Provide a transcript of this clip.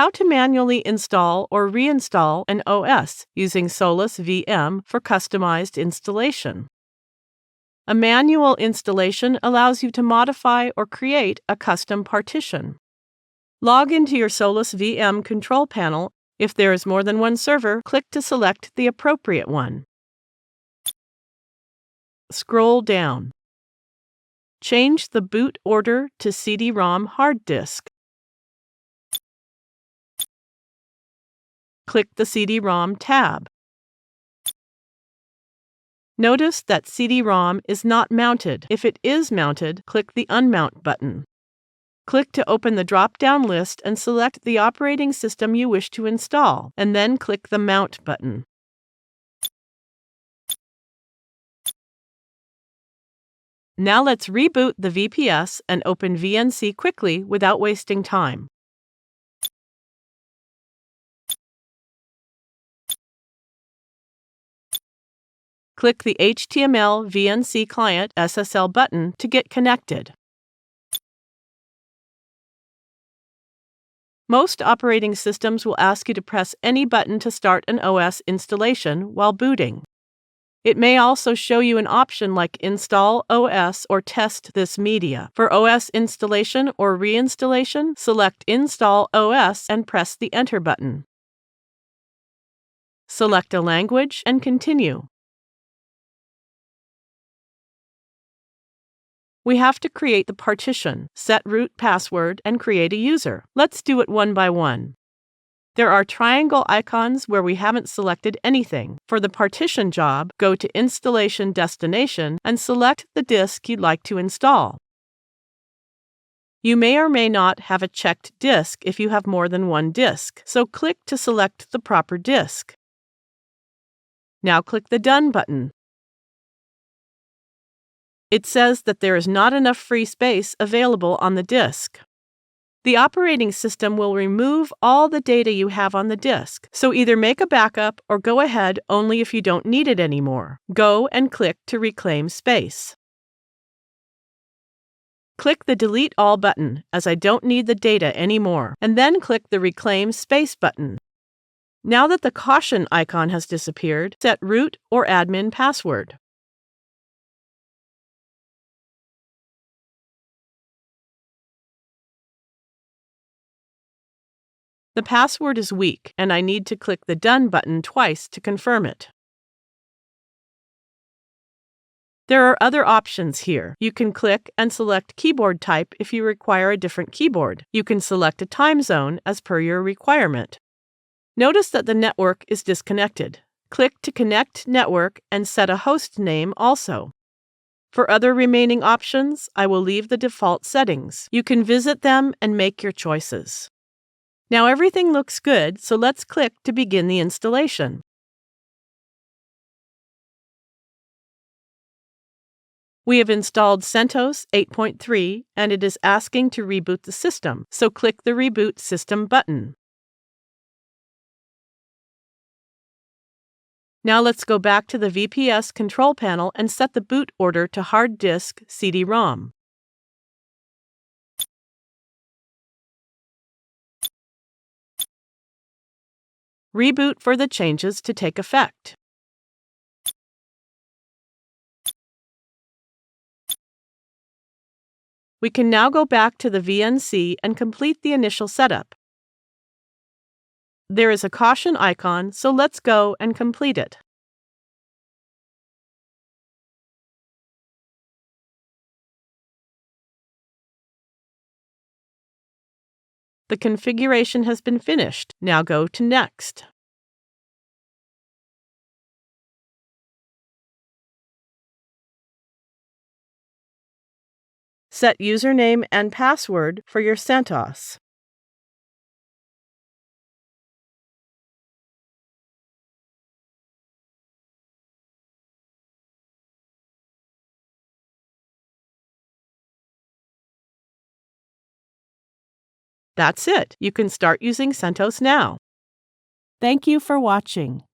how to manually install or reinstall an OS using SolusVM for customized installation. A manual installation allows you to modify or create a custom partition. Log into your SolusVM control panel. If there is more than one server, click to select the appropriate one. Scroll down. Change the boot order to CD-ROM hard disk. Click the CD-ROM tab. Notice that CD-ROM is not mounted. If it is mounted, click the Unmount button. Click to open the drop-down list and select the operating system you wish to install, and then click the Mount button. Now let's reboot the VPS and open VNC quickly without wasting time. Click the HTML VNC Client SSL button to get connected. Most operating systems will ask you to press any button to start an OS installation while booting. It may also show you an option like Install OS or Test this media. For OS installation or reinstallation, select Install OS and press the Enter button. Select a language and continue. We have to create the partition, set root password, and create a user. Let's do it one by one. There are triangle icons where we haven't selected anything. For the partition job, go to Installation Destination and select the disk you'd like to install. You may or may not have a checked disk if you have more than one disk, so click to select the proper disk. Now click the Done button. It says that there is not enough free space available on the disk. The operating system will remove all the data you have on the disk, so either make a backup or go ahead only if you don't need it anymore. Go and click to reclaim space. Click the Delete All button, as I don't need the data anymore, and then click the Reclaim Space button. Now that the caution icon has disappeared, set root or admin password. The password is weak, and I need to click the Done button twice to confirm it. There are other options here. You can click and select keyboard type if you require a different keyboard. You can select a time zone as per your requirement. Notice that the network is disconnected. Click to connect network and set a host name also. For other remaining options, I will leave the default settings. You can visit them and make your choices. Now everything looks good, so let's click to begin the installation. We have installed CentOS 8.3 and it is asking to reboot the system, so click the Reboot System button. Now let's go back to the VPS control panel and set the boot order to hard disk CD-ROM. Reboot for the changes to take effect. We can now go back to the VNC and complete the initial setup. There is a caution icon, so let's go and complete it. The configuration has been finished. Now go to Next. Set username and password for your CentOS. That's it. You can start using CentOS now. Thank you for watching.